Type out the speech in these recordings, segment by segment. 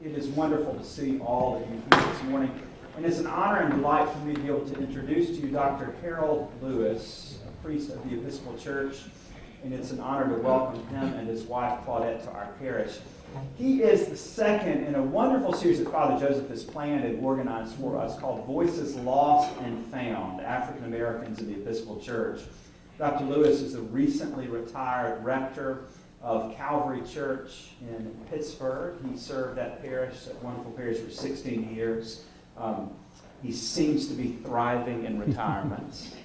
It is wonderful to see all of you here this morning. And it's an honor and delight for me to be able to introduce to you Dr. Harold Lewis, a priest of the Episcopal Church. And it's an honor to welcome him and his wife Claudette to our parish. He is the second in a wonderful series that Father Joseph has planned and organized for us called Voices Lost and Found, African-Americans in the Episcopal Church. Dr. Lewis is a recently retired rector of Calvary Church in Pittsburgh. He served that parish, that wonderful parish, for 16 years. He seems to be thriving in retirement.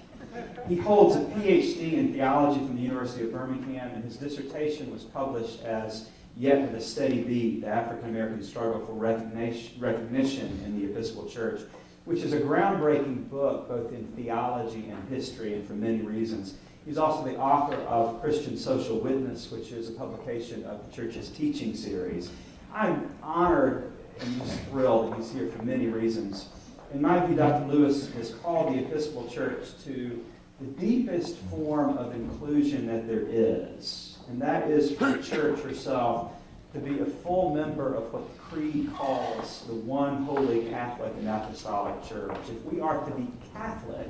He holds a PhD in theology from the University of Birmingham, and his dissertation was published as Yet with a Steady Beat, the African-American Struggle for Recognition in the Episcopal Church, which is a groundbreaking book both in theology and history, and for many reasons. He's also the author of Christian Social Witness, which is a publication of the Church's teaching series. I'm honored and just thrilled that he's here for many reasons. In my view, Dr. Lewis has called the Episcopal Church to the deepest form of inclusion that there is, and that is for the Church herself to be a full member of what the Creed calls the one holy Catholic and Apostolic Church. If we are to be Catholic,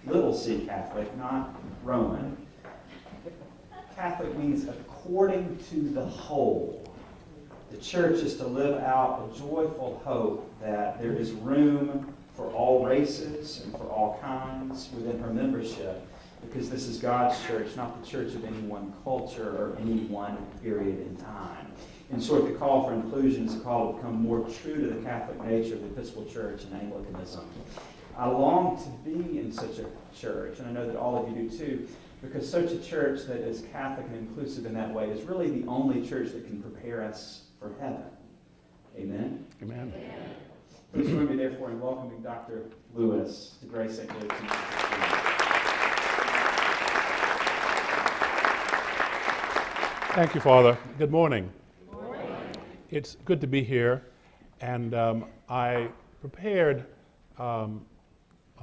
little c Catholic, not Roman, Catholic means according to the whole. The Church is to live out a joyful hope that there is room for all races and for all kinds within her membership, because this is God's church, not the church of any one culture or any one period in time. In short, the call for inclusion is a call to become more true to the Catholic nature of the Episcopal Church and Anglicanism. I long to be in such a church, and I know that all of you do too, because such a church that is Catholic and inclusive in that way is really the only church that can prepare us for heaven. Amen? Amen. Please join me, therefore, in welcoming Dr. Lewis to GraceStLukes. Thank you, Father. Good morning. Good morning. It's good to be here, and I prepared a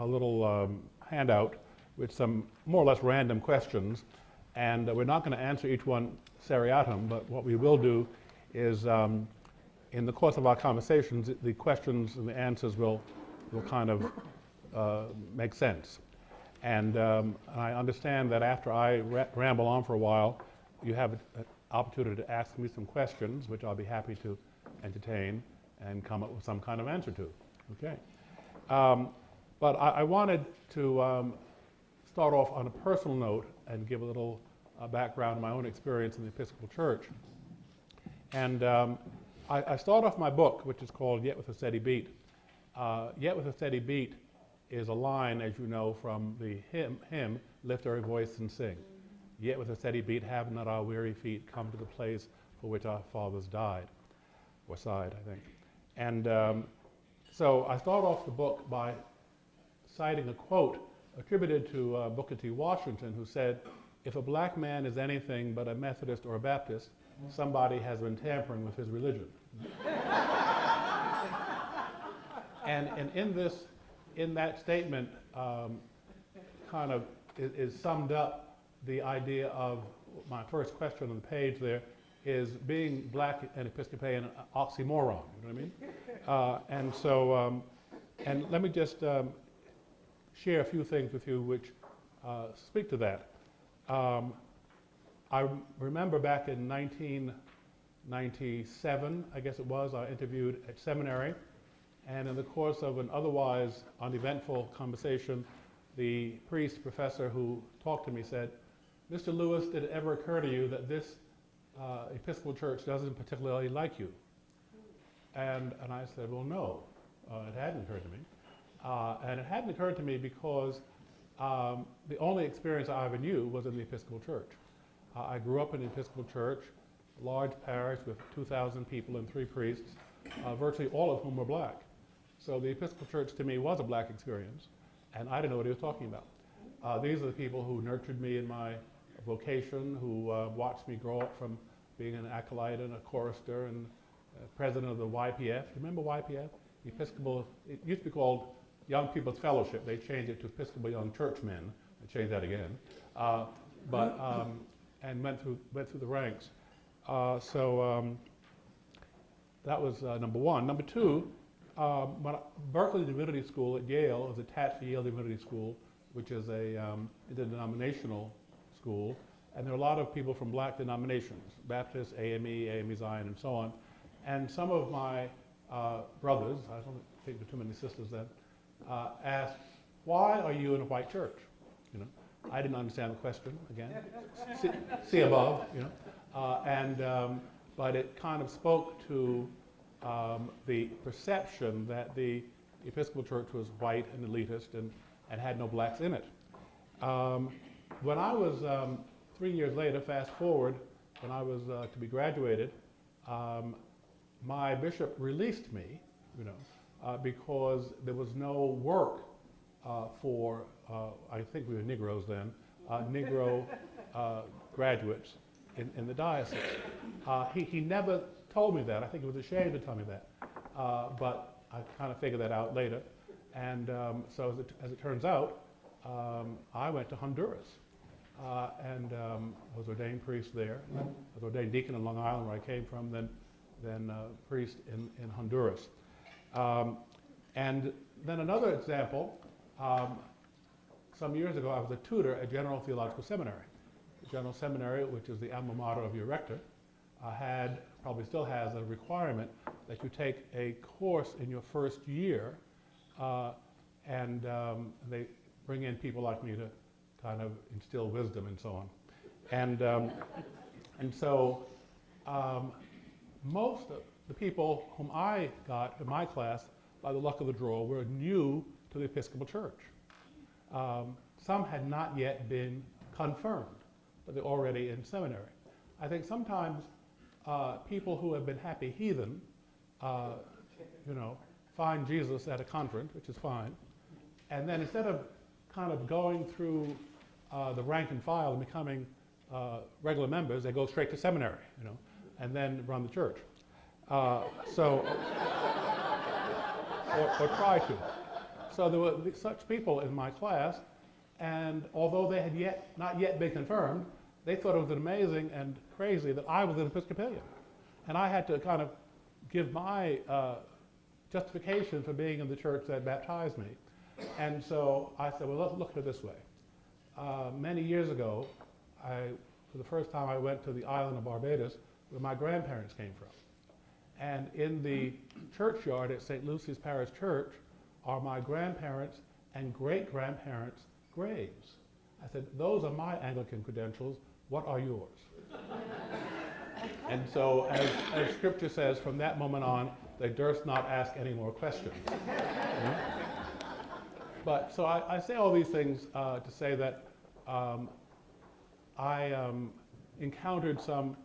little handout with some more or less random questions, and we're not going to answer each one seriatim, but what we will do is in the course of our conversations, the questions and the answers will kind of make sense. And I understand that after I ramble on for a while, you have an opportunity to ask me some questions, which I'll be happy to entertain and come up with some kind of answer to. Okay. But I wanted to start off on a personal note and give a little background on my own experience in the Episcopal Church. And I start off my book, which is called Yet with a Steady Beat. Yet with a Steady Beat is a line, as you know, from the hymn Lift Every Voice and Sing. Yet with a steady beat have not our weary feet come to the place for which our fathers died, or sighed, I think. And so I start off the book by citing a quote attributed to Booker T. Washington, who said, "If a black man is anything but a Methodist or a Baptist, somebody has been tampering with his religion." and in that statement, kind of is summed up the idea of my first question on the page there, is being black and Episcopalian an oxymoron, you know what I mean? And let me just share a few things with you which speak to that. I remember back in 1997, I guess it was, I interviewed at seminary, and in the course of an otherwise uneventful conversation, the priest professor who talked to me said, "Mr. Lewis, did it ever occur to you that this Episcopal Church doesn't particularly like you?" And I said, "Well, no, it hadn't occurred to me." And it hadn't occurred to me because the only experience I ever knew was in the Episcopal Church. I grew up in the Episcopal Church, a large parish with 2,000 people and 3 priests, virtually all of whom were black. So the Episcopal Church to me was a black experience, and I didn't know what he was talking about. These are the people who nurtured me in my vocation, who watched me grow up from being an acolyte and a chorister and president of the YPF. Remember YPF? The Episcopal, it used to be called Young People's Fellowship. They changed it to Episcopal Young Churchmen. They changed that again. And went through the ranks. that was number one. Number two, Berkeley Divinity School at Yale is attached to Yale Divinity School, which is a interdenominational school, and there are a lot of people from black denominations, Baptist, AME Zion, and so on. And some of my brothers, I don't think there were too many sisters then, asked, why are you in a white church? You know, I didn't understand the question, again, see above, you know. But it kind of spoke to the perception that the Episcopal Church was white and elitist and had no blacks in it. When I was 3 years later, fast forward, when I was to be graduated, my bishop released me, you know, because there was no work for, I think we were Negroes then, Negro graduates in the diocese. He never told me that. I think he was ashamed to tell me that. But I kind of figured that out later. And so as it turns out, I went to Honduras and was ordained priest there. I was ordained deacon in Long Island, where I came from, then priest in Honduras. And then another example, some years ago I was a tutor at General Theological Seminary. The General Seminary, which is the alma mater of your rector, probably still has a requirement that you take a course in your first year, and they bring in people like me to kind of instill wisdom and so on. And so most of the people whom I got in my class, by the luck of the draw, were new to the Episcopal Church. Some had not yet been confirmed, but they're already in seminary. I think sometimes people who have been happy heathen, you know, find Jesus at a conference, which is fine, and then instead of kind of going through the rank and file and becoming regular members, they go straight to seminary, you know, and then run the church. Or try to. So there were such people in my class, and although they had not yet been confirmed, they thought it was amazing and crazy that I was an Episcopalian. And I had to kind of give my justification for being in the church that baptized me. And so I said, well, let's look at it this way. Many years ago, for the first time I went to the island of Barbados, where my grandparents came from. And in the churchyard at St. Lucy's Parish Church are my grandparents' and great-grandparents' graves. I said, those are my Anglican credentials. What are yours? And so, as Scripture says, from that moment on, they durst not ask any more questions. But so I say all these things to say that I encountered some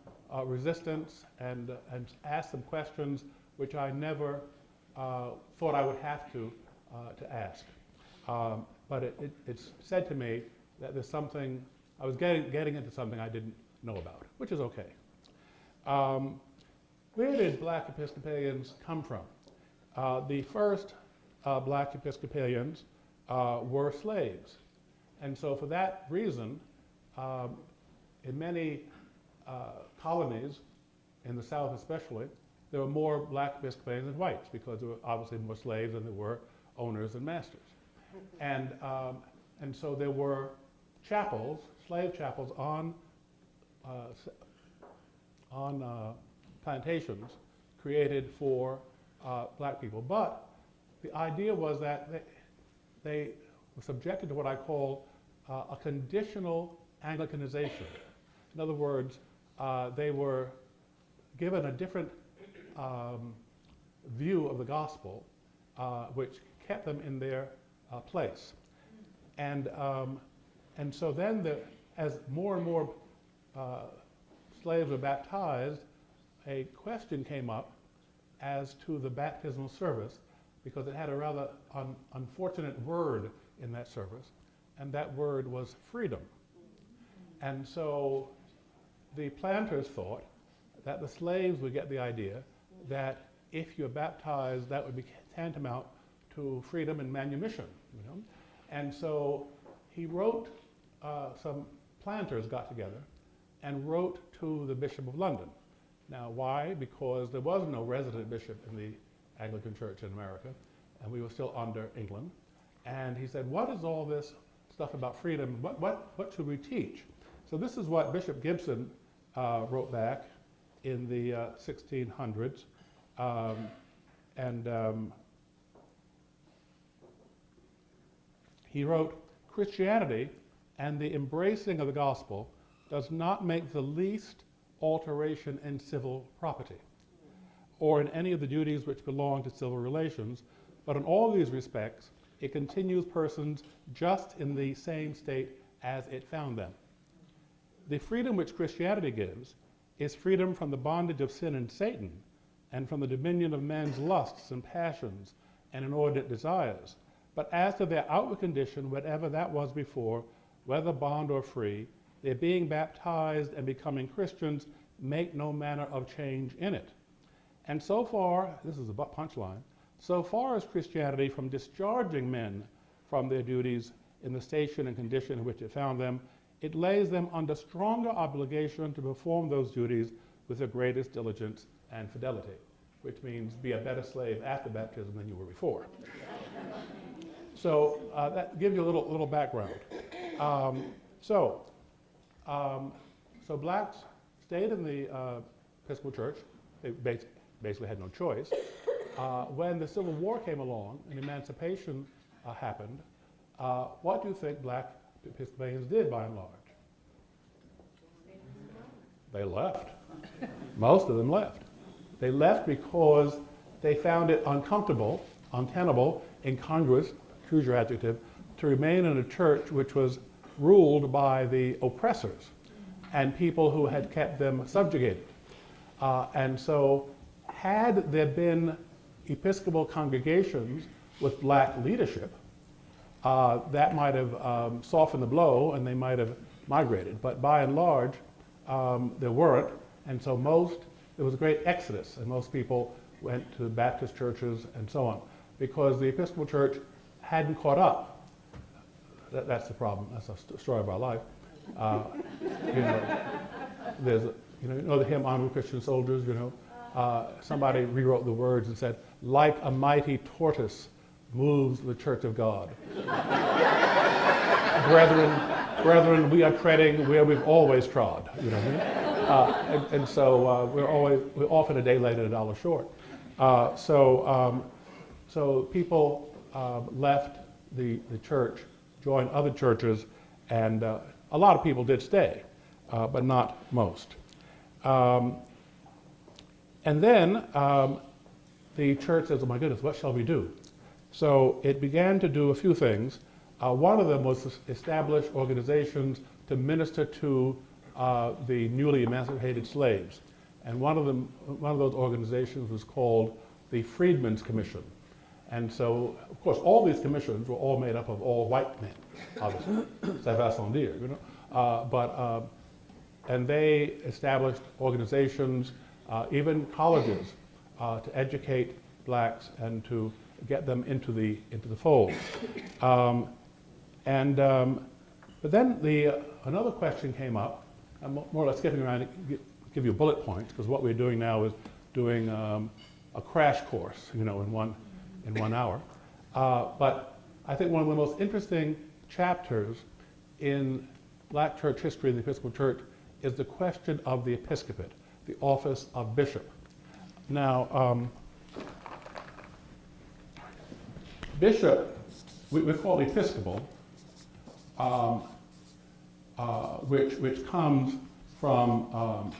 resistance and asked some questions which I never thought I would have to ask. But it's said to me that there's something, I was getting into something I didn't know about, which is okay. Where did black Episcopalians come from? The first black Episcopalians were slaves. And so for that reason, in many colonies, in the South especially, there were more black Episcopalians than whites, because there were obviously more slaves than there were owners and masters. And so there were chapels, slave chapels on plantations created for black people. But the idea was that they were subjected to what I call a conditional Anglicanization. In other words, they were given a different view of the gospel, which kept them in their place. And so then, as more and more slaves were baptized, a question came up as to the baptismal service, because it had a rather unfortunate word in that service, and that word was freedom. And so the planters thought that the slaves would get the idea that if you're baptized, that would be tantamount to freedom and manumission, you know? And so he wrote, some planters got together and wrote to the Bishop of London Now, why? Because there was no resident bishop in the Anglican Church in America, and we were still under England. And he said, what is all this stuff about freedom? What should we teach? So this is what Bishop Gibson wrote back in the 1600s. He wrote, Christianity and the embracing of the gospel does not make the least alteration in civil property or in any of the duties which belong to civil relations, but in all these respects, it continues persons just in the same state as it found them. The freedom which Christianity gives is freedom from the bondage of sin and Satan, and from the dominion of men's lusts and passions and inordinate desires. But as to their outward condition, whatever that was before, whether bond or free, their being baptized and becoming Christians make no manner of change in it. And so far, this is a punchline, so far as Christianity from discharging men from their duties in the station and condition in which it found them, it lays them under stronger obligation to perform those duties with the greatest diligence and fidelity, which means be a better slave after baptism than you were before. So that gives you a little background. So blacks stayed in the Episcopal Church. They basically had no choice. When the Civil War came along and emancipation happened, what do you think black Episcopalians did by and large? They left. Most of them left. They left because they found it uncomfortable, untenable, incongruous, choose your adjective, to remain in a church which was ruled by the oppressors and people who had kept them subjugated. And so had there been Episcopal congregations with black leadership, that might have softened the blow and they might have migrated. But by and large, there weren't. And so there was a great exodus, and most people went to Baptist churches and so on, because the Episcopal Church hadn't caught up. That's the problem. That's the story of our life. There's, you know the hymn "Honorable Christian Soldiers." Somebody rewrote the words and said, "Like a mighty tortoise moves the Church of God." Brethren, we are treading where we've always trod. You know what I mean? And so we're often a day late and a dollar short. So people left the church, joined other churches, and a lot of people did stay, but not most. And then the church says, "Oh my goodness, what shall we do?" So it began to do a few things. One of them was to establish organizations to minister to the newly emancipated slaves. And one of those organizations was called the Freedmen's Commission. And so, of course, all these commissions were all made up of all white men, obviously. Ça va sans dire, you know. And they established organizations, even colleges, to educate blacks and to get them into the fold. But then another question came up. I'm more or less skipping around to give you bullet points, because what we're doing now is doing a crash course, in one hour. But I think one of the most interesting chapters in black church history in the Episcopal Church is the question of the episcopate, the office of bishop. Now, bishop, we call it Episcopal, which comes from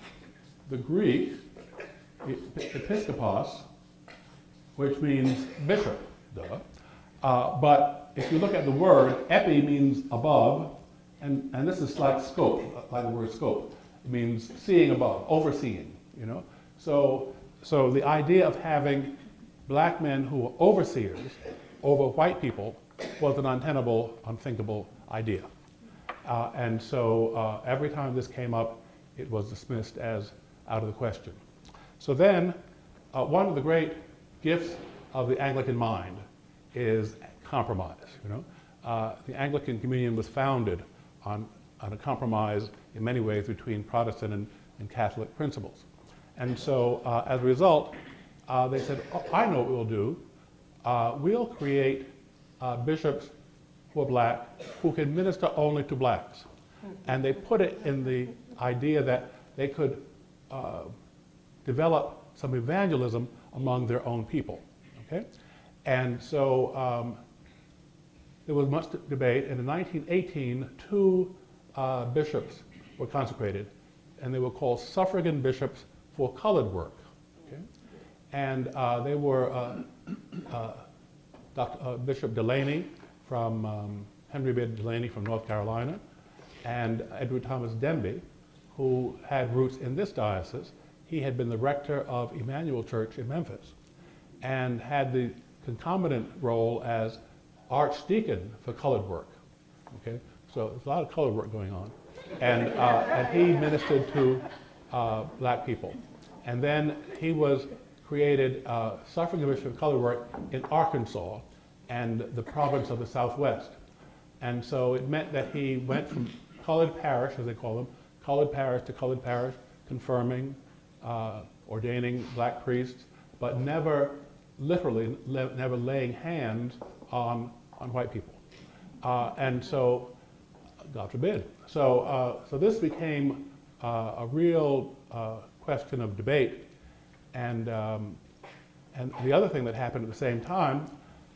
the Greek episkopos, which means bishop, but if you look at the word, epi means above, and this is like scope, like the word scope. It means seeing above, overseeing, So the idea of having black men who were overseers over white people was an untenable, unthinkable idea. And so every time this came up, it was dismissed as out of the question. So then, one of the great gifts of the Anglican mind is compromise. The Anglican Communion was founded on a compromise in many ways between Protestant and Catholic principles. And so as a result, they said, oh, I know what we'll do. We'll create bishops who are black who can minister only to blacks. And they put it in the idea that they could develop some evangelism among their own people. Okay? And so there was much debate, and in 1918, two bishops were consecrated, and they were called suffragan bishops for colored work. Okay? And they were Bishop Delaney from Henry B. Delaney from North Carolina, and Edward Thomas Denby, who had roots in this diocese. He had been the rector of Emmanuel Church in Memphis and had the concomitant role as archdeacon for colored work. Okay? So there's a lot of colored work going on. And he ministered to black people. And then he was created suffragan bishop of colored work in Arkansas and the province of the Southwest. And so it meant that he went from colored parish, as they call them, colored parish to colored parish, confirming, ordaining black priests, but never literally, never laying hands on white people. And so, God forbid. So this became a real question of debate. And the other thing that happened at the same time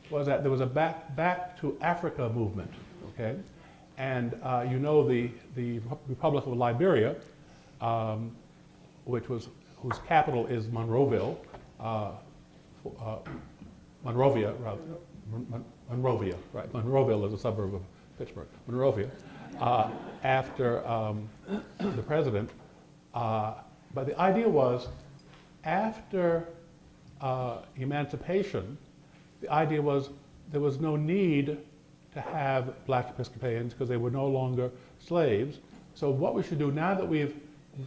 was that there was a back to Africa movement, okay? And you know the Republic of Liberia, whose capital is Monrovia, rather. Monrovia, right. Monrovia is a suburb of Pittsburgh. Monrovia, after the president. But the idea was, after emancipation, the idea was there was no need to have black Episcopalians because they were no longer slaves. So what we should do now that we've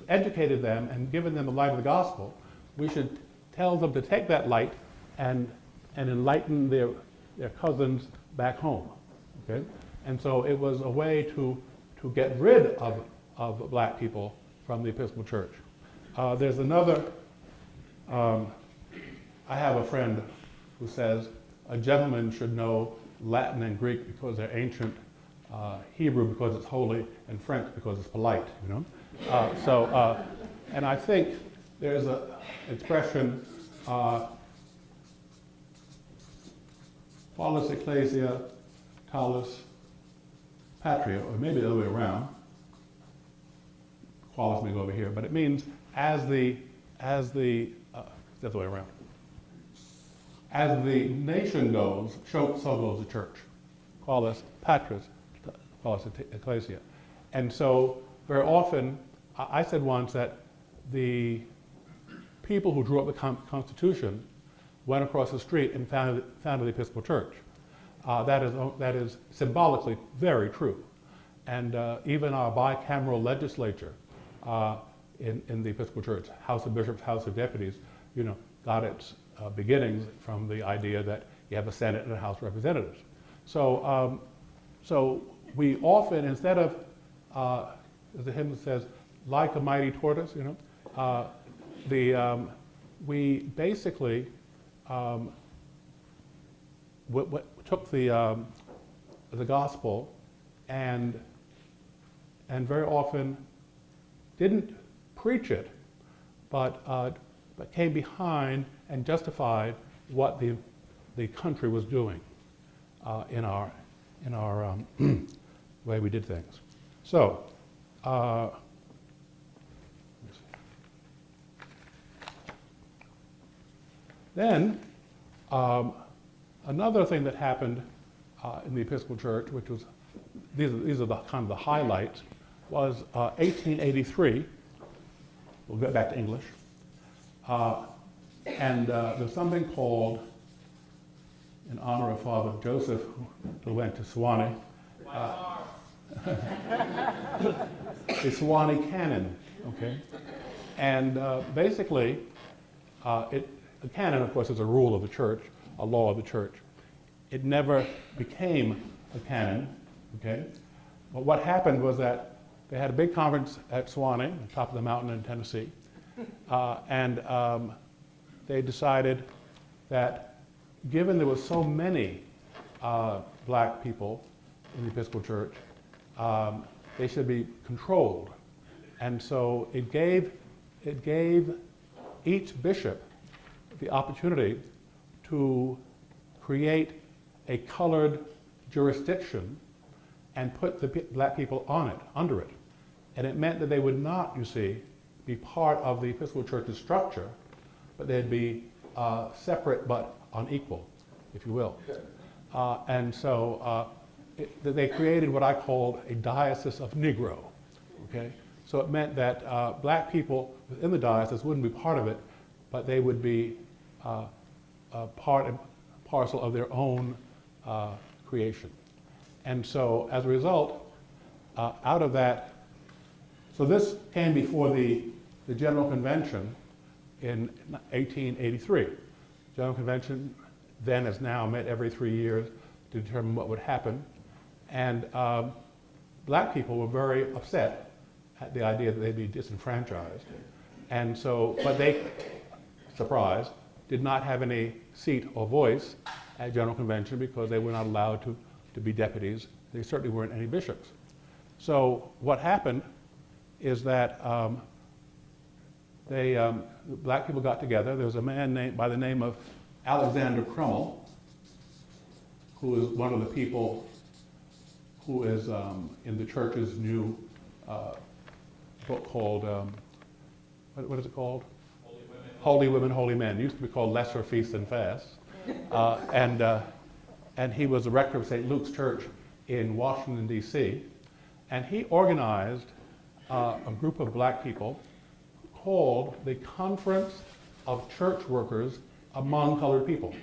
educated them and given them the light of the gospel, we should tell them to take that light and enlighten their cousins back home. Okay? And so it was a way to get rid of black people from the Episcopal Church. There's another, I have a friend who says a gentleman should know Latin and Greek because they're ancient, Hebrew because it's holy, and French because it's polite, you know? And I think there's an expression, Qualis Ecclesia, Talis Patria, or maybe the other way around. Qualis may go over here, but it means it's the other way around. As the nation goes, so goes the church. Qualis Patris, Qualis Ecclesia. And so very often, I said once that the people who drew up the Constitution went across the street and founded the Episcopal Church. That is symbolically very true. And even our bicameral legislature in the Episcopal Church, House of Bishops, House of Deputies, you know, got its beginnings from the idea that you have a Senate and a House of Representatives. So, so we often, instead of, as the hymn says, like a mighty tortoise, you know, we basically took the gospel and very often didn't preach it, but came behind and justified what the country was doing in our way we did things. So. Then, another thing that happened in the Episcopal Church, which was, these are the kind of the highlights, was 1883. We'll get back to English. And there's something called, in honor of Father Joseph, who went to Sewanee, the Sewanee Canon, okay? And basically, the canon, of course, is a rule of the church, a law of the church. It never became a canon, okay? But what happened was that they had a big conference at Sewanee, on top of the mountain in Tennessee, They decided that given there were so many black people in the Episcopal Church, they should be controlled. And so it gave each bishop the opportunity to create a colored jurisdiction and put the black people on it, under it. And it meant that they would not, you see, be part of the Episcopal Church's structure, but they'd be separate but unequal, if you will. They created what I called a diocese of Negro, okay? So it meant that black people within the diocese wouldn't be part of it, but they would be part and parcel of their own creation. And so as a result, out of that, so this came before the General Convention in 1883. General Convention then as now met every 3 years to determine what would happen. And black people were very upset at the idea that they'd be disenfranchised. And so, but they, surprise, did not have any seat or voice at General Convention because they were not allowed to be deputies. They certainly weren't any bishops. So what happened is that black people got together. There was a man by the name of Alexander Crummell, who is one of the people who is in the church's new book called, what is it called? Holy Women, Holy Men. It used to be called Lesser Feasts and Fasts. And he was the rector of St. Luke's Church in Washington, D.C. And he organized a group of black people called the Conference of Church Workers Among Colored People.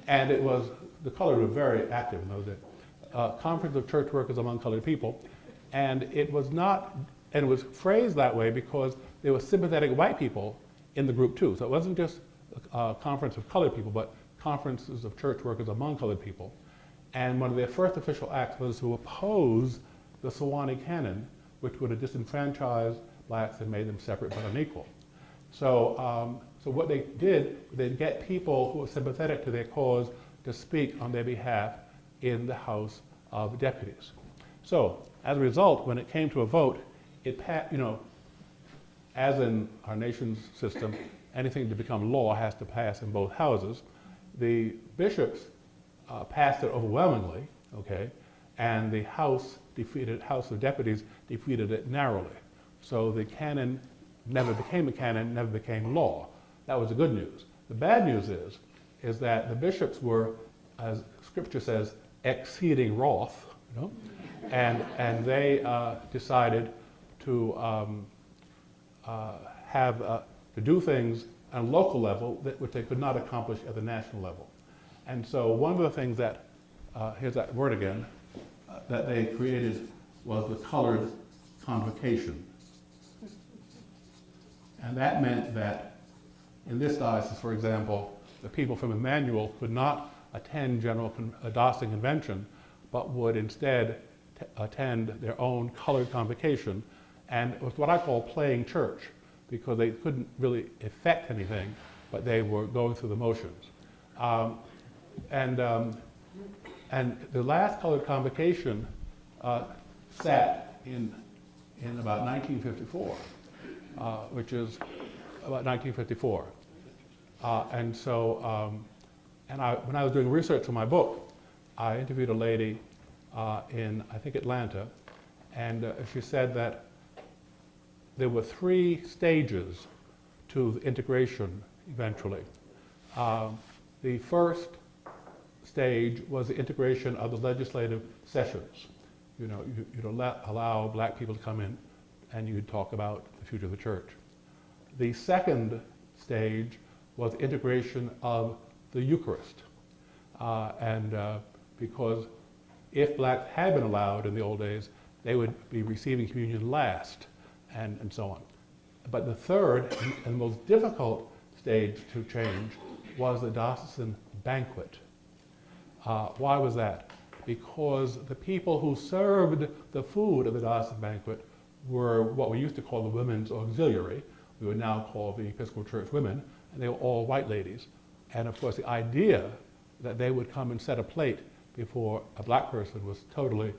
And it was, the colored were very active in those days. Conference of Church Workers Among Colored People. And it was not, and it was phrased that way because there were sympathetic white people in the group too. So it wasn't just a conference of colored people, but conferences of church workers among colored people. And one of their first official acts was to oppose the Sewanee Canon, which would have disenfranchised blacks and made them separate but unequal. So, so what they did, they'd get people who were sympathetic to their cause to speak on their behalf in the House of Deputies. So, as a result, when it came to a vote, it passed, you know, as in our nation's system, anything to become law has to pass in both houses. The bishops passed it overwhelmingly, okay, and the House of Deputies defeated it narrowly. So the canon never became a canon, never became law. That was the good news. The bad news is that the bishops were, as Scripture says, exceeding wroth, you know, and they decided to to do things on a local level which they could not accomplish at the national level. And so one of the things that, here's that word again, that they created was the colored convocation. And that meant that in this diocese, for example, the people from Emmanuel could not attend General Dawson Convention, but would instead attend their own colored convocation. And it was what I call playing church, because they couldn't really effect anything, but they were going through the motions. And the last colored convocation sat in about 1954, which is about 1954. And so, when I was doing research for my book, I interviewed a lady in, I think, Atlanta, and she said that there were 3 stages to the integration eventually. The first stage was the integration of the legislative sessions. You know, you'd allow black people to come in and you'd talk about the future of the church. The second stage was integration of the Eucharist. Because if blacks had been allowed in the old days, they would be receiving communion last, and so on. But the third and most difficult stage to change was the diocesan banquet. Why was that? Because the people who served the food of the diocesan banquet were what we used to call the women's auxiliary, we would now call the Episcopal Church women, and they were all white ladies. And of course, the idea that they would come and set a plate before a black person was totally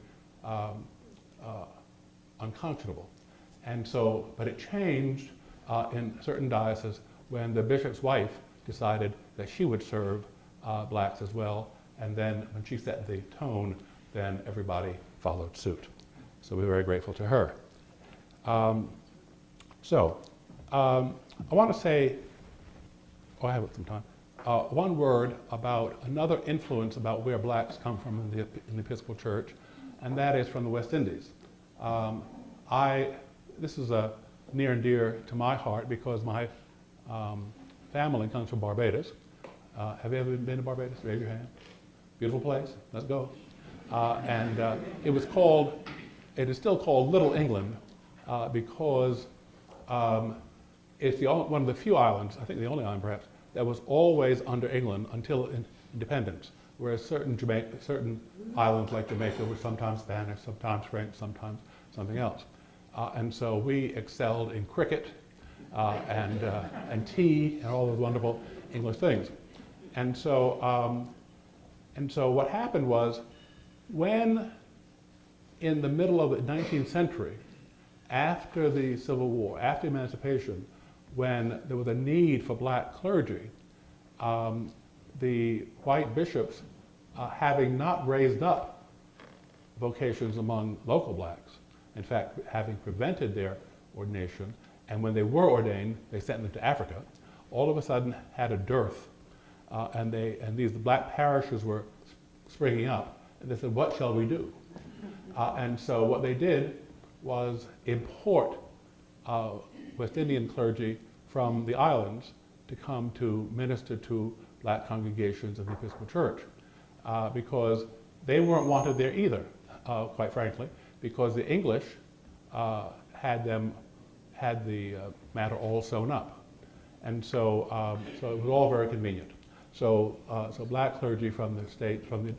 unconscionable. And so, but it changed in certain dioceses when the bishop's wife decided that she would serve blacks as well. And then when she set the tone, then everybody followed suit. So we're very grateful to her. I want to say, I have some time, one word about another influence about where blacks come from in the Episcopal Church, and that is from the West Indies. This is near and dear to my heart because my family comes from Barbados. Have you ever been to Barbados? Raise your hand. Beautiful place. Let's go. It is still called Little England because it's one of the few islands, I think the only island perhaps, that was always under England until independence, whereas certain islands like Jamaica were sometimes Spanish, sometimes French, sometimes something else. And so we excelled in cricket and tea and all those wonderful English things. And so what happened was, when in the middle of the 19th century, after the Civil War, after emancipation, when there was a need for black clergy, the white bishops, having not raised up vocations among local blacks, in fact, having prevented their ordination, and when they were ordained, they sent them to Africa, all of a sudden had a dearth, and these black parishes were springing up, and they said, what shall we do? And so what they did was import West Indian clergy from the islands to come to minister to black congregations of the Episcopal Church, because they weren't wanted there either, quite frankly, because the English had the matter all sewn up. And so, so it was all very convenient. So black clergy from the States, from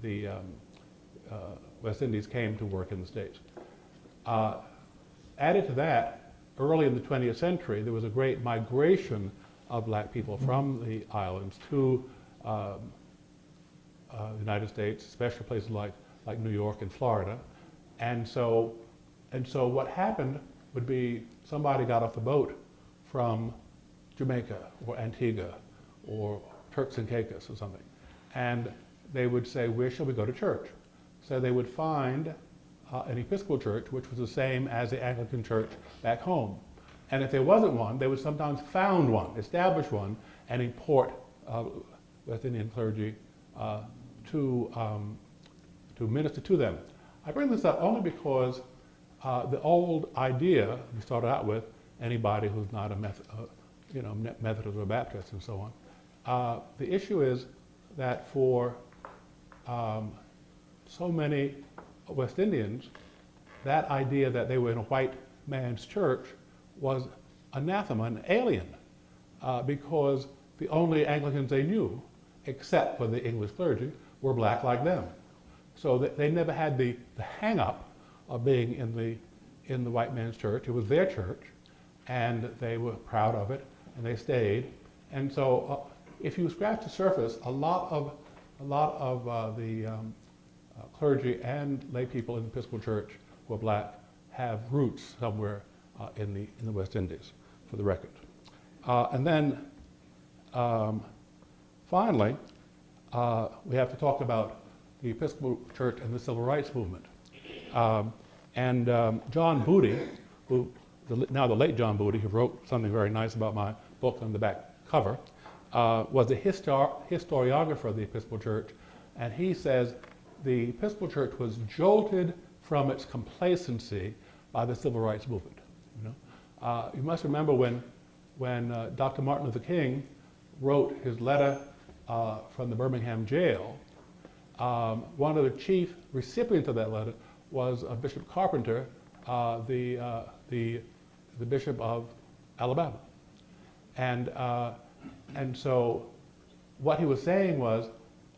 the West Indies came to work in the States. Added to that, early in the 20th century, there was a great migration of black people from the islands to the United States, especially places like New York and Florida. And so what happened would be somebody got off the boat from Jamaica or Antigua or Turks and Caicos or something, and they would say, where shall we go to church? So they would find an Episcopal church which was the same as the Anglican church back home. And if there wasn't one, they would sometimes found one, establish one, and import West Indian clergy to minister to them. I bring this up only because the old idea we started out with, anybody who's not a Methodist or Baptist and so on, the issue is that for so many West Indians, that idea that they were in a white man's church was anathema, an alien, because the only Anglicans they knew, except for the English clergy, were black like them. So they never had the hang-up of being in the white man's church. It was their church, and they were proud of it, and they stayed. And so if you scratch the surface, a lot of the clergy and lay people in the Episcopal Church who are black have roots somewhere in the West Indies, for the record. And then finally, we have to talk about the Episcopal Church and the Civil Rights Movement. John Booty, now the late John Booty, who wrote something very nice about my book on the back cover, was a historiographer of the Episcopal Church, and he says the Episcopal Church was jolted from its complacency by the Civil Rights Movement. You must remember when Dr. Martin Luther King wrote his letter from the Birmingham jail, one of the chief recipients of that letter was Bishop Carpenter, the Bishop of Alabama. And so what he was saying was,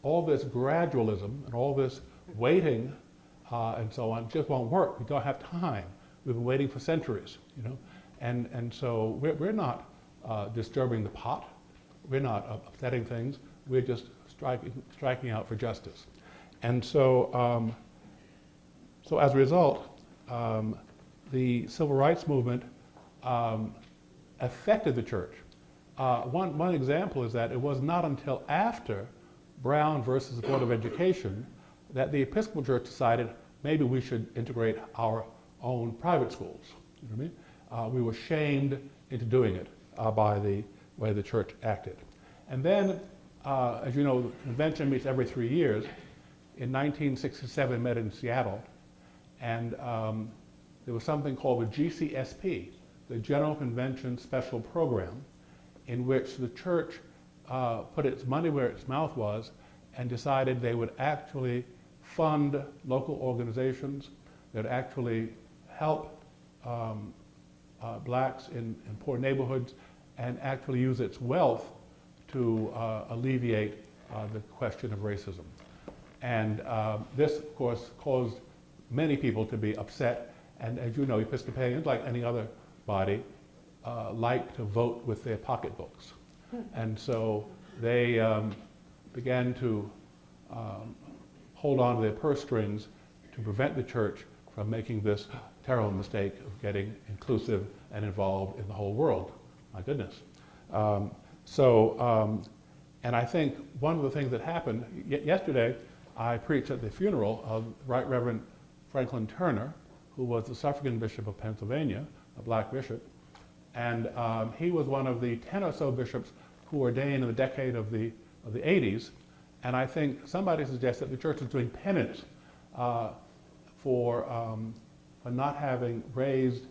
all this gradualism and all this waiting and so on just won't work. We don't have time. We've been waiting for centuries, And so we're not disturbing the pot. We're not upsetting things. We're just striking out for justice. And so, so as a result, the civil rights movement affected the church. One example is that it was not until after Brown versus the Board of Education that the Episcopal Church decided maybe we should integrate our own private schools. You know what I mean? We were shamed into doing it by the way the church acted. And then, as you know, the convention meets every 3 years. In 1967, met in Seattle, and there was something called the GCSP, the General Convention Special Program, in which the church put its money where its mouth was and decided they would actually fund local organizations that actually help blacks in poor neighborhoods and actually use its wealth to alleviate the question of racism. And this, of course, caused many people to be upset. And as you know, Episcopalians, like any other body, like to vote with their pocketbooks. And so they began to hold on to their purse strings to prevent the church from making this terrible mistake of getting inclusive and involved in the whole world. My goodness. And I think one of the things that happened, yesterday I preached at the funeral of Right Reverend Franklin Turner, who was the suffragan bishop of Pennsylvania, a black bishop. And he was one of the 10 or so bishops who ordained in the decade of the 80s. And I think somebody suggested the church is doing penance for not having raised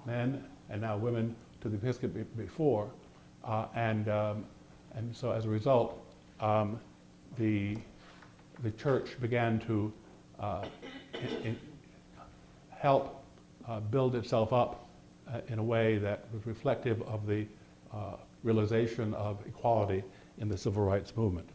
men and now women to the episcopate before. And so as a result, the church began to help build itself up in a way that was reflective of the realization of equality in the civil rights movement.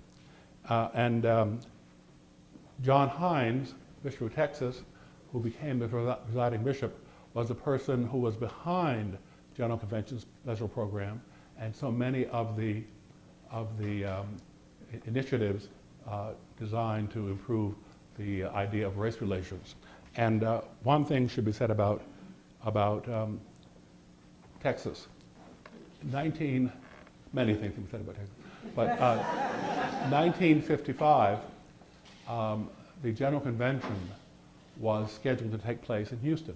John Hines, Bishop of Texas, who became the presiding bishop, was the person who was behind General Convention's special program, and so many of the initiatives designed to improve the idea of race relations. And one thing should be said about Texas. Many things can be said about Texas, but 1955, the General Convention was scheduled to take place in Houston.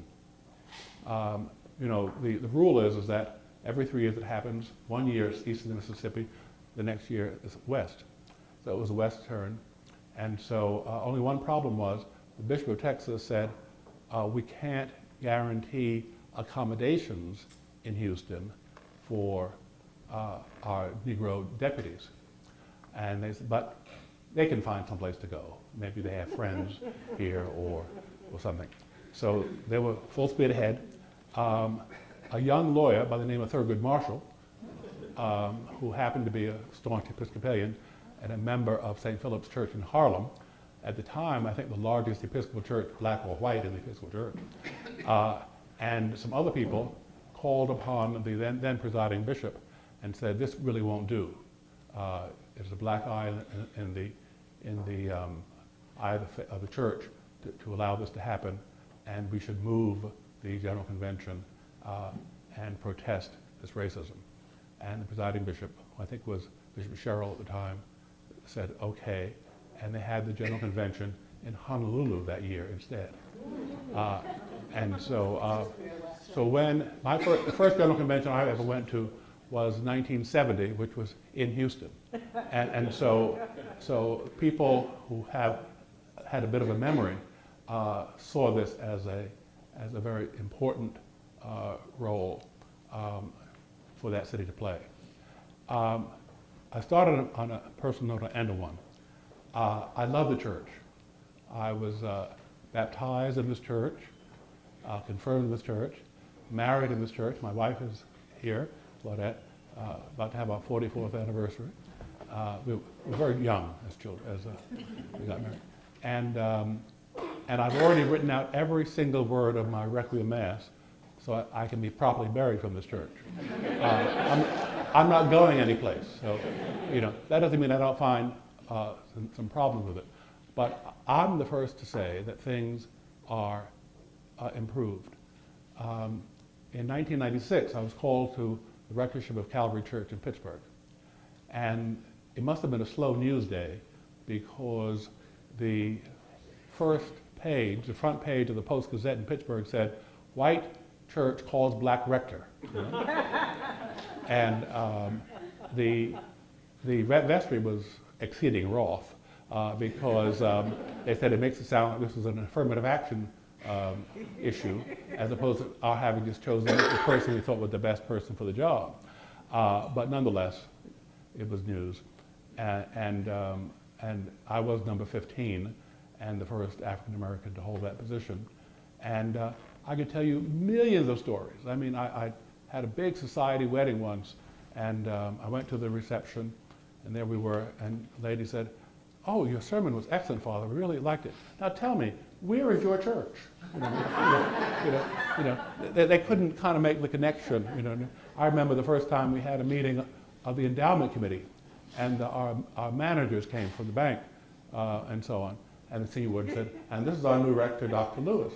You know, the rule is that every 3 years it happens. 1 year it's east of the Mississippi, the next year it's west. So it was a west turn. And so only one problem was the Bishop of Texas said, we can't guarantee accommodations in Houston for our Negro deputies. And they said, but they can find someplace to go. Maybe they have friends here or something. So they were full speed ahead. A young lawyer by the name of Thurgood Marshall, who happened to be a staunch Episcopalian and a member of St. Philip's Church in Harlem, at the time, I think the largest Episcopal church, black or white in the Episcopal Church, and some other people called upon the then presiding bishop and said, this really won't do. There's a black eye in the eye of the church to allow this to happen, and we should move the General Convention and protest this racism. And the presiding bishop, who I think was Bishop Sherrill at the time, said, okay, and they had the General Convention in Honolulu that year instead. And so, so when the first General Convention I ever went to was 1970, which was in Houston. And so people who have had a bit of a memory saw this as a very important role for that city to play. I started on a personal note, I end on one. I love the church. I was baptized in this church, confirmed in this church, married in this church. My wife is here, Claudette, about to have our 44th anniversary. We were very young as children, as we got married. And I've already written out every single word of my Requiem Mass, so I can be properly buried from this church. I'm not going anyplace. So, that doesn't mean I don't find some problems with it. But I'm the first to say that things are improved. In 1996, I was called to the rectorship of Calvary Church in Pittsburgh. And it must have been a slow news day because the front page of the Post-Gazette in Pittsburgh said, "White church calls black rector." And the vestry was exceeding wroth because they said it makes it sound like this was an affirmative action issue, as opposed to our having just chosen the person we thought was the best person for the job. But nonetheless, it was news. And I was number 15 and the first African American to hold that position. And I could tell you millions of stories. I mean, I had a big society wedding once, and I went to the reception, and there we were, and the lady said, "Oh, your sermon was excellent, Father. We really liked it. Now tell me, where is your church?" They couldn't kind of make the connection. I remember the first time we had a meeting of the endowment committee, and our managers came from the bank and so on, and the senior warden said, "And this is our new rector, Dr. Lewis."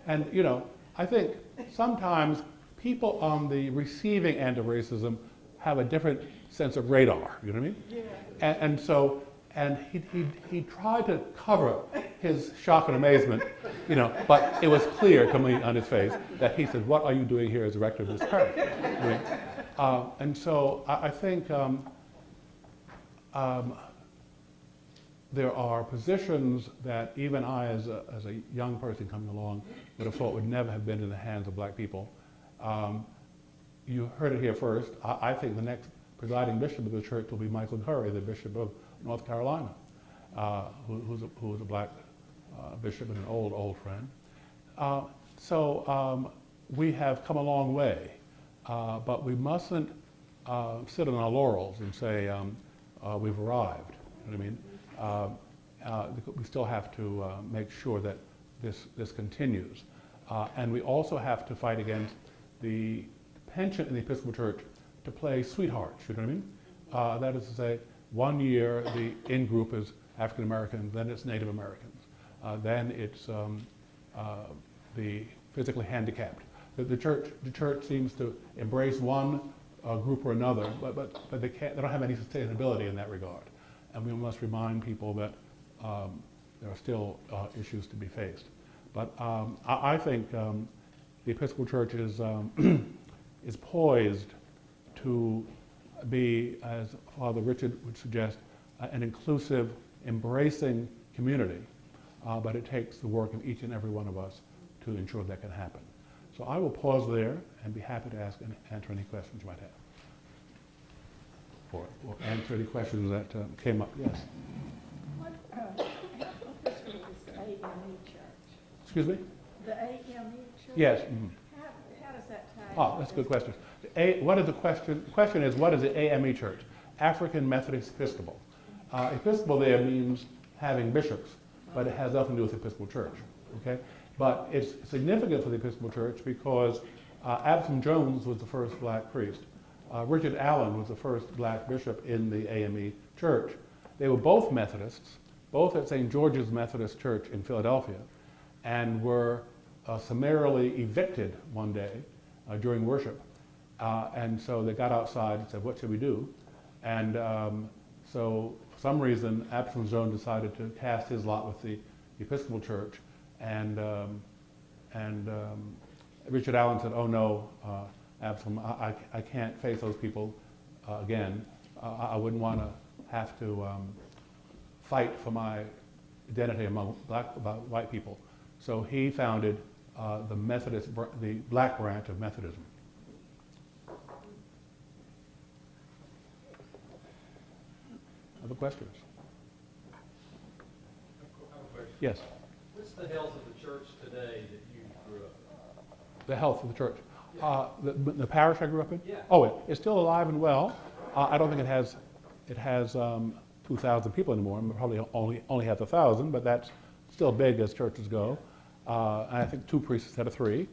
And I think sometimes people on the receiving end of racism have a different sense of radar. You know what I mean? Yeah. And he tried to cover his shock and amazement, but it was clear coming on his face that he said, "What are you doing here as a rector of this church?" And so I think there are positions that even I, as a young person coming along, would have thought would never have been in the hands of black people. You heard it here first. I think the next presiding bishop of the church will be Michael Curry, the Bishop of North Carolina, who's a black bishop and an old friend. So we have come a long way, but we mustn't sit on our laurels and say we've arrived. You know what I mean? We still have to make sure that this continues. And we also have to fight against the penchant in the Episcopal Church to play sweethearts, you know what I mean? That is to say, one year the in-group is African Americans, then it's Native Americans, then it's the physically handicapped. The church seems to embrace one group or another, but they don't have any sustainability in that regard. And we must remind people that there are still issues to be faced. But I think the Episcopal Church is poised to be, as Father Richard would suggest, an inclusive, embracing community. But it takes the work of each and every one of us to ensure that can happen. So I will pause there and be happy to answer any questions you might have. Or answer any questions that came up. Yes? What Episcopal is the AME Church? Excuse me? The AME Church? Yes. Mm-hmm. How does that tie Oh, that's a good question. What is the question? The question is, what is the AME Church? African Methodist Episcopal. Episcopal there means having bishops, but it has nothing to do with the Episcopal Church. Okay? But it's significant for the Episcopal Church because Absalom Jones was the first black priest. Richard Allen was the first black bishop in the AME Church. They were both Methodists, both at St. George's Methodist Church in Philadelphia, and were summarily evicted one day during worship. And so they got outside and said, "What should we do?" And so for some reason, Absalom Jones decided to cast his lot with the Episcopal Church, and Richard Allen said, "Oh no, Absalom, I can't face those people again. I wouldn't want to have to fight for my identity among white people." So he founded the black branch of Methodism. Other questions? Yes. What's the health of the church today that you grew up in? The health of the church. The parish I grew up in? Yeah. Oh, it's still alive and well. I don't think it has 2,000 people anymore. It probably only has 1,000, but that's still big as churches go. And I think 2 priests instead of 3.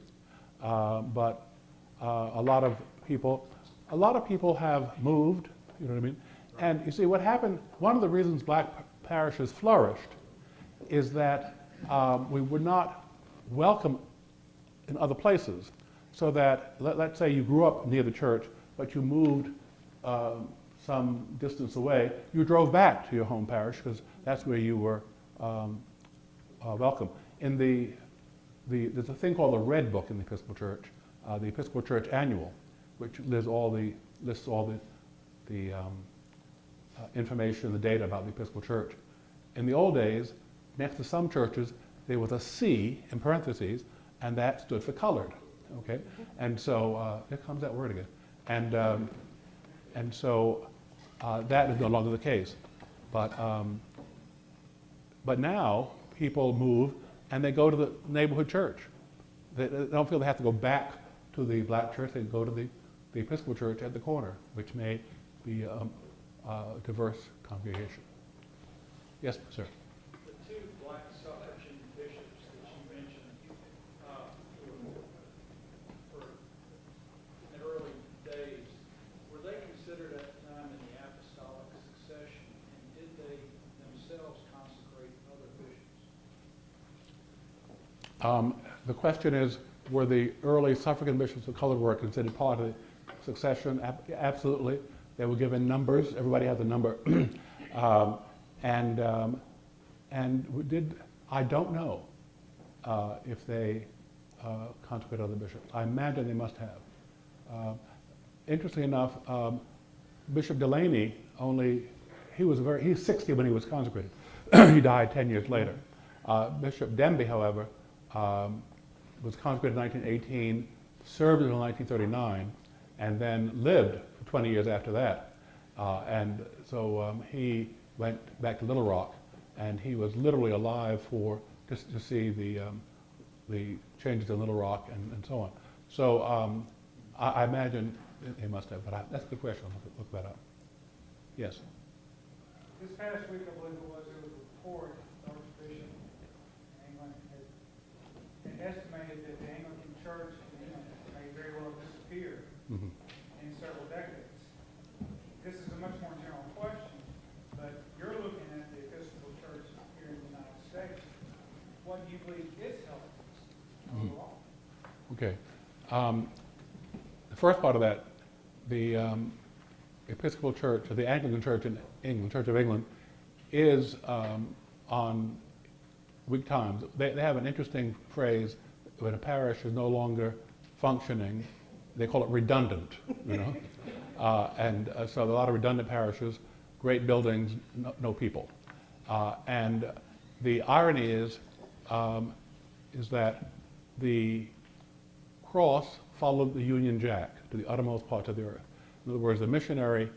but a lot of people have moved. You know what I mean? And you see, what happened? One of the reasons black parishes flourished is that we were not welcome in other places. So that let's say you grew up near the church, but you moved some distance away, you drove back to your home parish because that's where you were welcome. In there's a thing called the Red Book in the Episcopal Church, the Episcopal Church Annual, which lists all the information, the data about the Episcopal Church. In the old days, next to some churches, there was a C in parentheses, and that stood for colored. Okay, and so here comes that word again, and so that is no longer the case. But now people move and they go to the neighborhood church. They don't feel they have to go back to the black church. They go to the Episcopal church at the corner, which may be a diverse congregation. Yes, sir. The two black Suffolk bishops that you mentioned, in the early days, were they considered at the time in the apostolic succession, and did they themselves consecrate other bishops? The question is, were the early suffragan bishops of colored were considered part of the succession? Absolutely. They were given numbers. Everybody had the number. I don't know if they consecrated other bishops. I imagine they must have. Interestingly enough, Bishop Delaney he's 60 when he was consecrated. He died 10 years later. Bishop Demby, however, was consecrated in 1918, served until 1939, and then lived for 20 years after that. So he went back to Little Rock, and he was literally alive to see the changes in Little Rock and so on. So I imagine they must have, but that's a good question. I'll look that up. Yes. This past week, I believe there was a report the Archbishop in England had estimated that the Anglican Church in England may very well disappear in several decades. This is a much more general question, but you're looking at the Episcopal Church here in the United States. What do you believe is helping overall? Okay. The first part of that, the Episcopal Church, or the Anglican Church in England, Church of England, is on weak times. They have an interesting phrase when a parish is no longer functioning. They call it redundant, you know. So a lot of redundant parishes, great buildings, no people. And the irony is that the cross followed the Union Jack to the uttermost parts of the earth. In other words, the missionary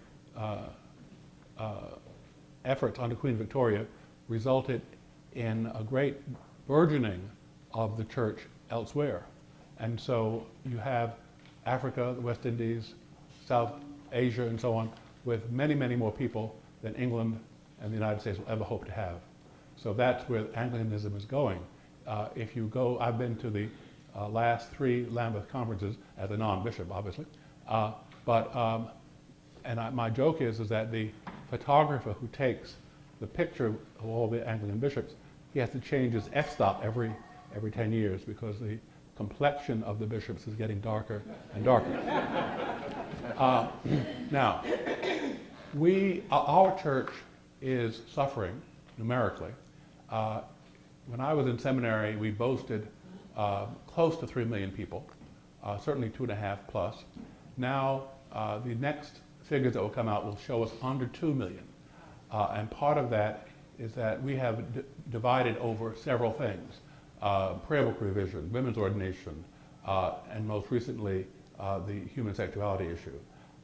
efforts under Queen Victoria resulted in a great burgeoning of the church elsewhere. And so you have Africa, the West Indies, South Asia, and so on, with many, many more people than England and the United States will ever hope to have. So that's where Anglicanism is going. If you go, I've been to the last 3 Lambeth conferences as a non-bishop, obviously. My joke is that the photographer who takes the picture of all the Anglican bishops, he has to change his f-stop every 10 years because the complexion of the bishops is getting darker and darker. Now, our church is suffering numerically. When I was in seminary, we boasted close to 3 million people, certainly 2.5 plus. Now, the next figures that will come out will show us under 2 million. And part of that is that we have divided over several things. Prayer book revision, women's ordination, and most recently, the human sexuality issue.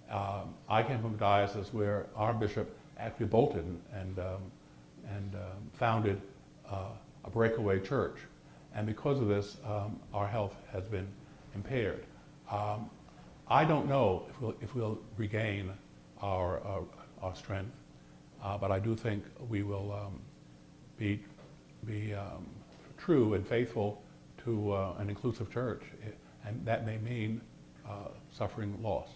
I came from a diocese where our bishop actually bolted and founded a breakaway church. And because of this, our health has been impaired. I don't know if we'll regain our strength, but I do think we will be true and faithful to an inclusive church. and that may mean suffering loss.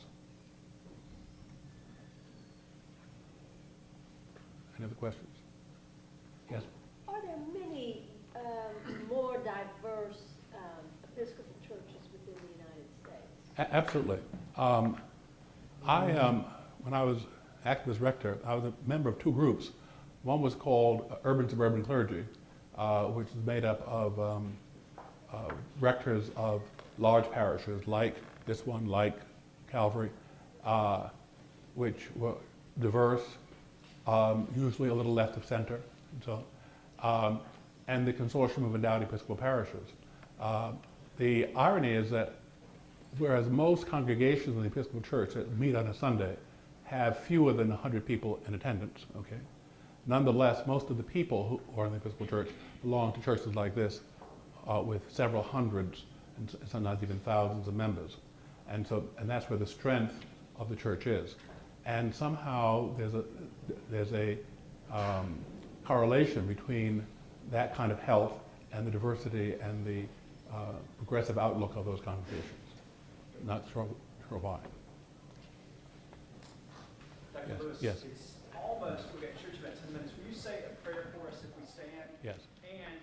Any other questions? Yes? Are there many more diverse Episcopal churches within the United States? Absolutely. When I was active as rector, I was a member of two groups. One was called Urban Suburban Clergy, which is made up of rectors of large parishes like this one, like Calvary, which were diverse, usually a little left of center, and so on, and the Consortium of Endowed Episcopal Parishes. The irony is that whereas most congregations in the Episcopal Church that meet on a Sunday have fewer than 100 people in attendance, okay? Nonetheless, most of the people who are in the Episcopal Church belong to churches like this with several hundreds and sometimes even thousands of members. And that's where the strength of the church is. And somehow there's a correlation between that kind of health and the diversity and the progressive outlook of those congregations. Not sure why. Dr. Yes, Lewis, yes. it's almost, we've got church about 10 minutes. Will you say a prayer for us if we stand? Yes. And